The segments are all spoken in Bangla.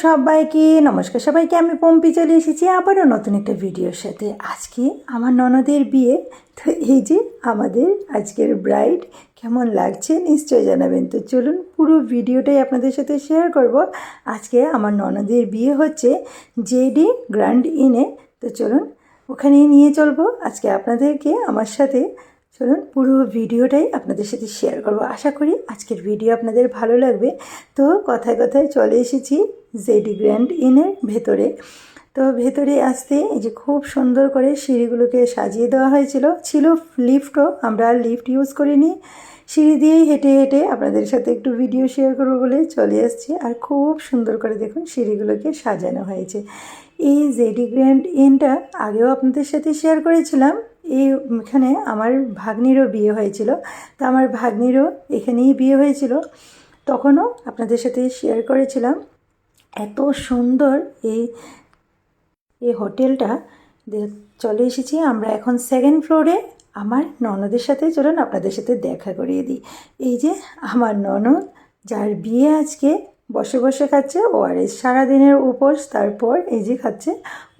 সবাইকে নমস্কার। সবাইকে আমি পম্পি চলে এসেছি আবারও নতুন একটা ভিডিওর সাথে। আজকে আমার ননদের বিয়ে, তো এই যে আমাদের আজকের ব্রাইড কেমন লাগছে নিশ্চয়ই জানাবেন। তো চলুন পুরো ভিডিওটাই আপনাদের সাথে শেয়ার করব। আজকে আমার ননদের বিয়ে হচ্ছে জেডি গ্র্যান্ড ইনে। তো চলুন ওখানেই নিয়ে চলবো আজকে আপনাদেরকে আমার সাথে। চলুন পুরো ভিডিওটাই আপনাদের সাথে শেয়ার করব। আশা করি আজকের ভিডিও আপনাদের ভালো লাগবে। তো কথায় কথায় চলে এসেছি জেডি গ্র্যান্ড ইনের ভেতরে। তো ভেতরে আসতে এই যে খুব সুন্দর করে সিঁড়িগুলোকে সাজিয়ে দেওয়া ছিল লিফটও, আমরা আর লিফট ইউজ করিনি, সিঁড়ি দিয়েই হেঁটে হেঁটে আপনাদের সাথে একটু ভিডিও শেয়ার করবো বলে চলে আসছি। আর খুব সুন্দর করে দেখুন সিঁড়িগুলোকে সাজানো হয়েছে। এই জেডি গ্র্যান্ড ইনটা আগেও আপনাদের সাথে শেয়ার করেছিলাম। এখানে আমার ভাগ্নিরও বিয়ে হয়েছিল, তো আমার ভাগ্নিরও এখানেই বিয়ে হয়েছিল, তখনও আপনাদের সাথে শেয়ার করেছিলাম। এত সুন্দর এই হোটেলটা। চলে এসেছি আমরা এখন সেকেন্ড ফ্লোরে আমার ননদের সাথে। চলুন আপনাদের সাথে দেখা করিয়ে দিই। এই যে আমার ননদ, যার বিয়ে আজকে, বসে বসে খাচ্ছে ওআরএস, সারাদিনের উপোস, তারপর এই যে খাচ্ছে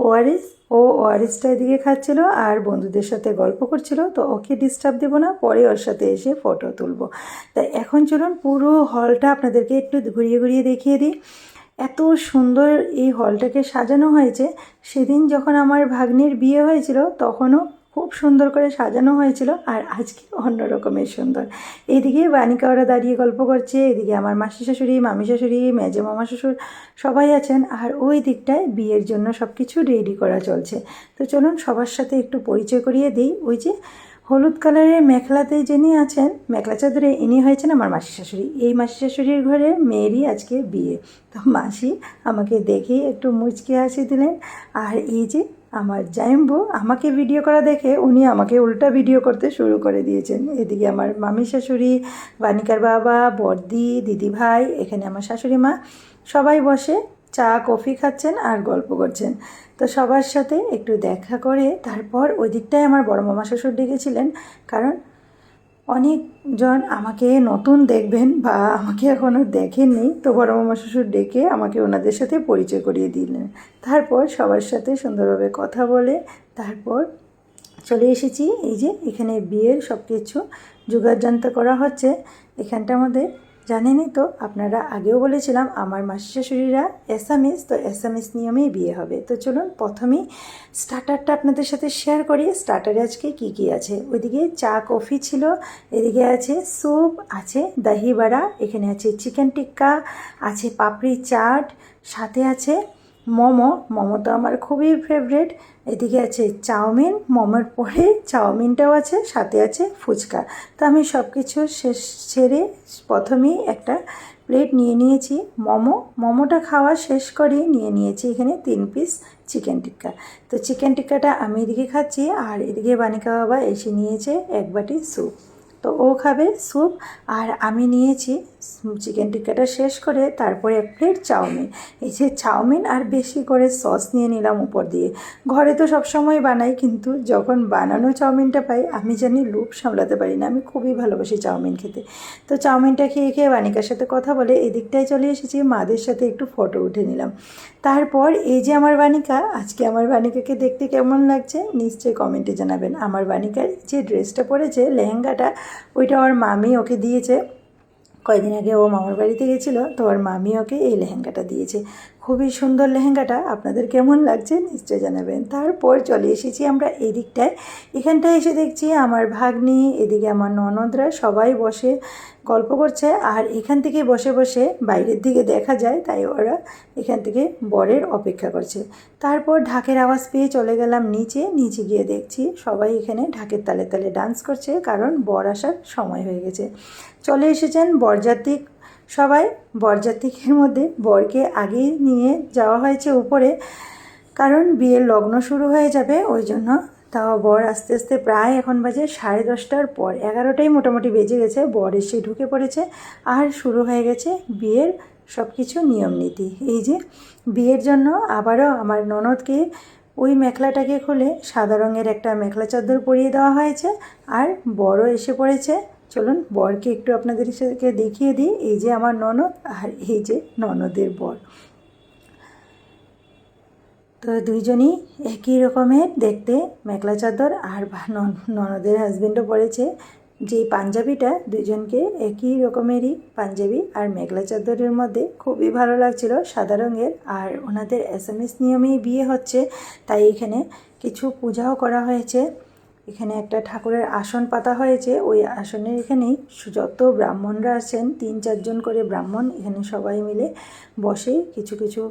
ওআরএস। ও ওআরএসটা এদিকে খাচ্ছিল আর বন্ধুদের সাথে গল্প করছিল। তো ওকে ডিস্টার্ব দেবো না, পরে ওর সাথে এসে ফটো তুলবো। তাই এখন চলুন পুরো হলটা আপনাদেরকে একটু ঘুরিয়ে ঘুরিয়ে দেখিয়ে দিই। এত সুন্দর এই হলটাকে সাজানো হয়েছে। সেদিন যখন আমার ভাগ্নির বিয়ে হয়েছিল তখনও খুব সুন্দর করে সাজানো হয়েছিল, আর আজকে অন্য রকমের সুন্দর। এইদিকে বানিকা ওরা দাঁড়িয়ে গল্প করছে, এদিকে আমার মাসি শাশুড়ি, মামি শাশুড়ি, মেজো মামা শ্বশুর সবাই আছেন, আর ওই দিকটায় বিয়ের জন্য সব কিছু রেডি করা চলছে। তো চলুন সবার সাথে একটু পরিচয় করিয়ে দিই। ওই যে হলুদ কালারের মেখলাতে যিনি আছেন, মেখলা চাদরে, ইনি হয়েছেন আমার মাসি শাশুড়ি। এই মাসি শাশুড়ির ঘরে মেয়েরই আজকে বিয়ে। তো মাসি আমাকে দেখে একটু মুচকি হাসি দিলেন। আর এই যে আমার জাইম্বু, আমাকে ভিডিও করা দেখে উনি আমাকে উল্টা ভিডিও করতে শুরু করে দিয়েছেন। এদিকে আমার মামি শাশুড়ি, বানিকার বাবা, বড়দি, দিদিভাই, এখানে আমার শাশুড়ি মা, সবাই বসে চা কফি খাচ্ছেন আর গল্প করছেন। তো সবার সাথে একটু দেখা করে তারপর ওই দিকটায় আমার বড় মামা শ্বশুর ডেকেছিলেন, কারণ অনেকজন আমাকে নতুন দেখবেন বা আমাকে এখনও দেখেননি। তো বড় মামা শ্বশুর ডেকে আমাকে ওনাদের সাথে পরিচয় করিয়ে দিলেন। তারপর সবার সাথে সুন্দরভাবে কথা বলে তারপর চলে এসেছি। এই যে এখানে বিয়ের সব কিছু জোগাড়যন্ত্র করা হচ্ছে এখানটার মধ্যে। জানেনই তো, আপনারা আগেও বলেছিলাম আমার মাসি শাশুড়িরা এসামিস, তো এসামিস নিয়মেই বিয়ে হবে। তো চলুন প্রথমেই স্টার্টারটা আপনাদের সাথে শেয়ার করি। স্টার্টারে আজকে কী কী আছে। ওইদিকে চা কফি ছিল, এদিকে আছে স্যুপ, আছে দহি বড়া, এখানে আছে চিকেন টিক্কা, আছে পাপড়ি চাট, সাথে আছে মোমো। মোমো তো আমার খুবই ফেভারেট। এদিকে আছে চাউমিন, মোমোর পরে চাউমিনটাও আছে, সাথে আছে ফুচকা। তো আমি সব কিছু শেষ ছেড়ে প্রথমেই একটা প্লেট নিয়ে নিয়েছি মোমোটা খাওয়া শেষ করেই নিয়ে নিয়েছি এখানে 3 পিস চিকেন টিক্কা। তো চিকেন টিক্কাটা আমি এদিকে খাচ্ছি, আর এদিকে বানিকা বাবা এসে নিয়েছে 1 বাটি স্যুপ। তো ও খাবে স্যুপ, আর আমি নিয়েছি চিকেন টিক্কাটা শেষ করে তারপরে 1 প্লেট চাউমিন। এই যে চাউমিন আর বেশি করে সস নিয়ে নিলাম উপর দিয়ে। ঘরে তো সবসময় বানাই, কিন্তু যখন বানানো চাউমিনটা পাই আমি জানি লোভ সামলাতে পারি না, আমি খুবই ভালোবাসি চাউমিন খেতে। তো চাউমিনটা খেয়ে খেয়ে বানিকার সাথে কথা বলে এদিকটায় চলে এসেছি, মাদের সাথে একটু ফটো উঠে নিলাম। তারপর এই যে আমার বানিকা, আজকে আমার বানিকাকে দেখতে কেমন লাগছে নিশ্চয়ই কমেন্টে জানাবেন। আমার বানিকার যে ড্রেসটা পরেছে, লেহেঙ্গাটা, ওইটা ওর মামি ওকে দিয়েছে। কয়েকদিন আগে ও মামার বাড়িতে গেছিলো, তো ওর মামি ওকে এই লেহেঙ্গাটা দিয়েছে। খুবই সুন্দর লেহেঙ্গাটা, আপনাদের কেমন লাগছে নিশ্চয়ই জানাবেন। তারপর চলে এসেছি আমরা এই দিকটায়। এখানটায় এসে দেখছি আমার ভাগ্নি, এদিকে আমার ননদরা সবাই বসে গল্প করছে, আর এখান থেকে বসে বসে বাইরের দিকে দেখা যায়, তাই ওরা এখান থেকে বরের অপেক্ষা করছে। তারপর ঢাকের আওয়াজ পেয়ে চলে গেলাম নিচে গিয়ে দেখছি সবাই এখানে ঢাকের তালে তালে ডান্স করছে, কারণ বর আসার সময় হয়ে গেছে। চলে এসেছেন বরযাত্রী সবাই। বরযাত্রীর মধ্যে বরকে আগেই নিয়ে যাওয়া হয়েছে উপরে, কারণ বিয়ের লগ্ন শুরু হয়ে যাবে ওই জন্য। তাও বর আস্তে আস্তে প্রায় এখন বাজে 10:30টার পর, 11টাই মোটামুটি বেজে গেছে, বর এসে ঢুকে পড়েছে আর শুরু হয়ে গেছে বিয়ের সব কিছু নিয়ম নীতি। এই যে বিয়ের জন্য আবারও আমার ননদকে ওই মেখলাটাকে খুলে সাদা রঙের একটা মেখলা চাদর পরিয়ে দেওয়া হয়েছে, আর বরও এসে পড়েছে। চলুন বরকে একটু আপনাদের সাথে দেখিয়ে দিই। এই যে আমার ননদ, আর এই যে ননদের বর। তো দুইজনই একই রকমের দেখতে মেখলা চাদর, আর ননদের হাজবেন্ডও পরেছে যে পাঞ্জাবিটা, দুজনকে একই রকমেরই পাঞ্জাবি আর মেখলা চাদরের মধ্যে খুবই ভালো লাগছিল, সাদা রঙের। আর ওনাদের এসএমএস নিয়মেই বিয়ে হচ্ছে, তাই এখানে কিছু পূজাও করা হয়েছে। এখানে একটা ঠাকুরের আসন পাতা হয়েছে, ওই আসনের এখানেই যত ব্রাহ্মণরা আছেন 3-4 জন করে ব্রাহ্মণ এখানে সবাই মিলে বসে কিছু কিছু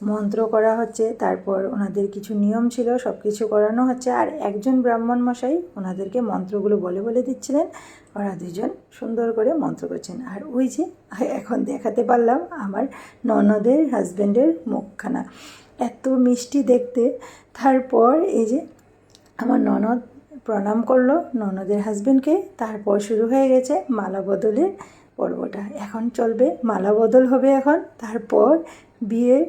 মন্ত্র করা হচ্ছে। তারপর ওনাদের কিছু নিয়ম ছিল, সব কিছু করানো হচ্ছে। আর একজন ব্রাহ্মণ মশাই ওনাদেরকে মন্ত্রগুলো বলে বলে দিচ্ছিলেন, ওরা দুজন সুন্দর করে মন্ত্র করছেন। আর ওই যে এখন দেখাতে পারলাম আমার ননদের হাজব্যান্ডের মুখখানা, এত মিষ্টি দেখতে। তারপর এই যে আমার ননদ প্রণাম করলো ননদের হাজবেন্ডকে, তারপর শুরু হয়ে গেছে মালা বদলের পর্বটা। এখন চলবে মালা বদল হবে এখন, তারপর বিয়ের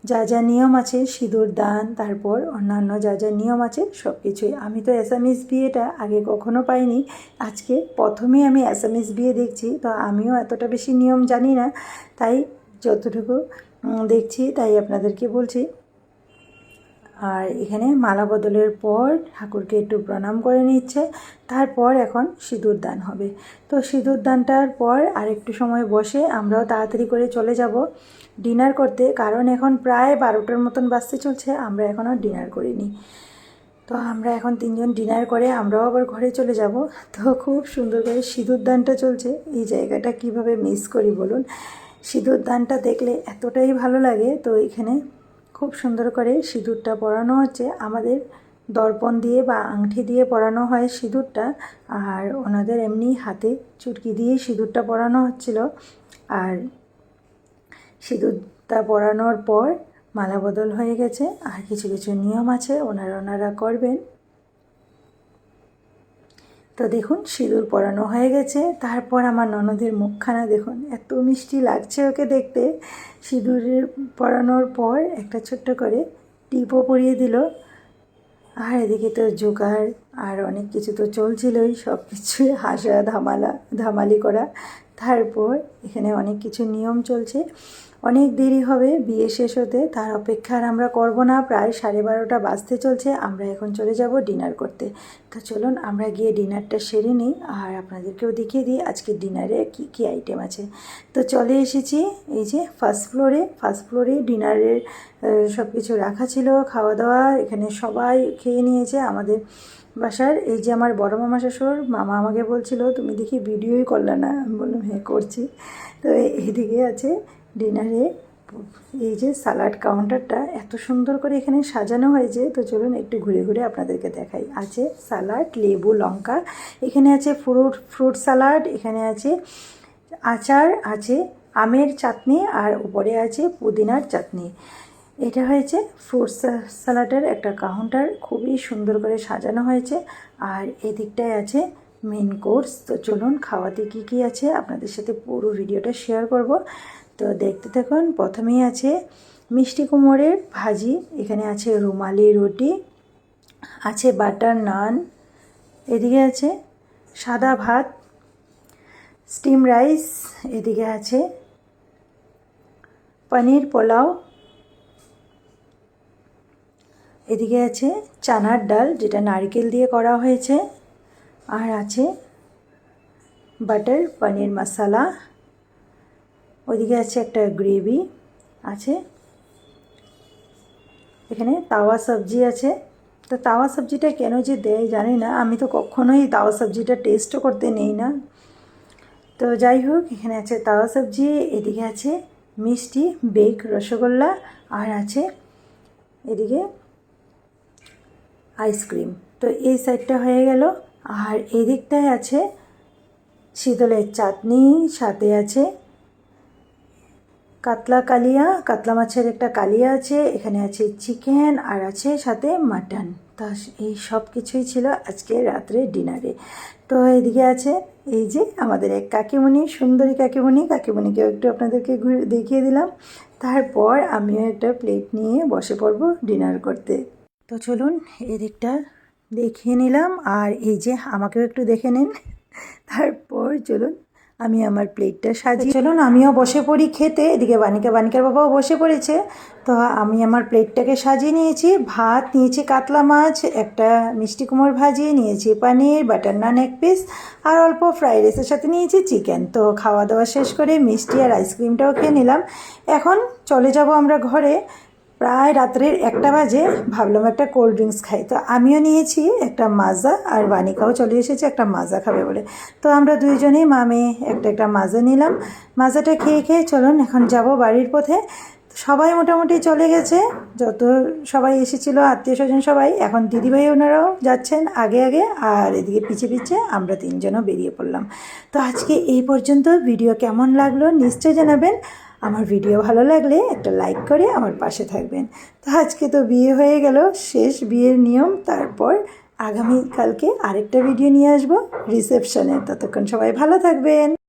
যা যা নিয়ম আছে, সিঁদুর দান, তারপর অন্যান্য যা যা নিয়ম আছে সব কিছুই। আমি তো অ্যাসামিস বিয়েটা আগে কখনো পাইনি, আজকে প্রথমেই আমি অ্যাসামিস বিয়ে দেখছি, তো আমিও এতটা বেশি নিয়ম জানি না, তাই যতটুকু দেখছি তাই আপনাদেরকে বলছি। আর এখানে মালা বদলের পর ঠাকুরকে একটু প্রণাম করে নিচ্ছে, তারপর এখন সিঁদুর দান হবে। তো সিঁদুর দানটার পর আর একটু সময় বসে আমরাও তাড়াতাড়ি করে চলে যাব ডিনার করতে, কারণ এখন প্রায় 12টার মতন বাজতে চলছে, আমরা এখনও ডিনার করিনি। তো আমরা এখন 3জন ডিনার করে আমরাও আবার ঘরে চলে যাব। তো খুব সুন্দর করে সিঁদুর দানটা চলছে, এই জায়গাটা কিভাবে মিস করি বলুন। সিঁদুর দানটা দেখলে এতটাই ভালো লাগে। তো এখানে খুব সুন্দর করে সিঁদুরটা পরানো হচ্ছে, আমাদের দর্পণ দিয়ে বা আংটি দিয়ে পরানো হয় সিঁদুরটা, আর ওনাদের এমনি হাতে চুটকি দিয়ে সিঁদুরটা পরানো হচ্ছিল। আর সিঁদুরটা পরানোর পর মালা বদল হয়ে গেছে, আর কিছু কিছু নিয়ম আছে ওনারা করবেন। তো দেখুন সিঁদুর পরানো হয়ে গেছে, তারপর আমার ননদের মুখখানা দেখুন, এত মিষ্টি লাগছে ওকে দেখতে। সিঁদুরের পরানোর পর একটা ছোট্ট করে টিপও পরিয়ে দিল, আর এদিকে তো জোগাড় আর অনেক কিছু তো চলছিলই, সব কিছুই হাসা ধামালি করা। তারপর এখানে অনেক কিছু নিয়ম চলছে, অনেক দেরি হবে বিয়ে শেষ হতে, তার অপেক্ষা আর আমরা করবো না। প্রায় 12:30 বাজতে চলছে, আমরা এখন চলে যাব ডিনার করতে। তো চলুন আমরা গিয়ে ডিনারটা সেরে নিই, আর আপনাদেরকেও দেখিয়ে দিই আজকে ডিনারে কি কি আইটেম আছে। তো চলে এসেছি এই যে ফার্স্ট ফ্লোরে ডিনারের সব কিছু রাখা ছিল, খাওয়া দাওয়া এখানে সবাই খেয়ে নিয়েছে আমাদের বাসার। এই যে আমার বড় মামা শ্বশুর, মামা আমাকে বলছিল তুমি দেখি ভিডিওই করলে না, আমি বললাম হ্যাঁ করছি। তো এইদিকে আছে ডিনারে এই যে সালাড কাউন্টারটা এত সুন্দর করে এখানে সাজানো হয়েছে। তো চলুন একটু ঘুরে ঘুরে আপনাদেরকে দেখাই। আছে সালাড, লেবু, লঙ্কা, এখানে আছে ফ্রুট সালাড, এখানে আছে আচার, আছে আমের চাটনি, আর উপরে আছে পুদিনার চাটনি। এটা হয়েছে ফ্রুট সালাডের একটা কাউন্টার, খুবই সুন্দর করে সাজানো হয়েছে। আর এদিকটায় আছে মেন কোর্স। তো চলুন খাওয়াতে কি কি আছে আপনাদের সাথে পুরো ভিডিওটা শেয়ার করব, তো দেখতে থাকুন। প্রথমেই আছে মিষ্টি কুমড়োর ভাজি, এখানে আছে রুমালি রুটি, আছে বাটার নান, এদিকে আছে সাদা ভাত, স্টিম রাইস, এদিকে আছে পনির পোলাও, এদিকে আছে চানার ডাল যেটা নারকেল দিয়ে করা হয়েছে, আর আছে বাটার পনির মশলা, ওইদিকে আছে একটা গ্রেভি আছে, এখানে তাওয়া সবজি আছে। তো তাওয়া সবজিটা কেন যে দেয় জানি না, আমি তো কখনোই তাওয়া সবজিটা টেস্টও করতে নেই না। তো যাই হোক, এখানে আছে তাওয়া সবজি, এদিকে আছে মিষ্টি বেক রসগোল্লা, আর আছে এদিকে আইসক্রিম। তো এই সাইডটা হয়ে গেল। আর এদিকটায় আছে শীতলের চাটনি, সাথে আছে কাতলা মাছের একটা কালিয়া আছে, এখানে আছে চিকেন, আর আছে সাথে মাটন। তো এই সব কিছুই ছিল আজকে রাত্রে ডিনারে। তো এদিকে আছে এই যে আমাদের এক কাকিমণি, সুন্দরী কাকিমণিকেও একটু আপনাদেরকে দেখিয়ে দিলাম। তারপর আমিও একটা প্লেট নিয়ে বসে পড়ব ডিনার করতে। তো চলুন এদিকটা দেখিয়ে নিলাম, আর এই যে আমাকেও একটু দেখে নিন। তারপর চলুন আমি আমার প্লেটটা সাজিয়ে চলুন আমিও বসে পড়ি খেতে। এদিকে বানিকার বাবাও বসে পড়েছে। তো আমি আমার প্লেটটাকে সাজিয়ে নিয়েছি। ভাত নিয়েছি, কাতলা মাছ, একটা মিষ্টি কুমড়োর ভাজি নিয়েছি, পনির, বাটার নান 1 পিস, আর অল্প ফ্রাইড রাইসের সাথে নিয়েছি চিকেন। তো খাওয়া দাওয়া শেষ করে মিষ্টি আর আইসক্রিমটাও খেয়ে নিলাম। এখন চলে যাব আমরা ঘরে। প্রায় রাত্রের 1টা বাজে। ভাবলাম একটা কোল্ড ড্রিঙ্কস খাই। তো আমিও নিয়েছি একটা মাজা, আর বানিকাও চলে এসেছে একটা মাজা খাবে বলে। তো আমরা দুইজনেই মেয়ে একটা মাজা নিলাম। মাজাটা খেয়ে চলুন এখন যাব বাড়ির পথে। সবাই মোটামুটি চলে গেছে, যত সবাই এসেছিলো আত্মীয় স্বজন সবাই। এখন দিদিভাই ওনারাও যাচ্ছেন আগে আগে, আর এদিকে পিছে আমরা 3জনও বেরিয়ে পড়লাম। তো আজকে এই পর্যন্ত। ভিডিও কেমন লাগলো নিশ্চয় জানাবেন। আমার ভিডিও ভালো লাগলে একটা লাইক করে আমার পাশে থাকবেন। তো আজকে তো বিয়ে হয়ে গেল, শেষ বিয়ের নিয়ম। তারপর আগামীকালকে আরেকটা ভিডিও নিয়ে আসবো রিসেপশনে। ততক্ষণ সবাই ভালো থাকবেন।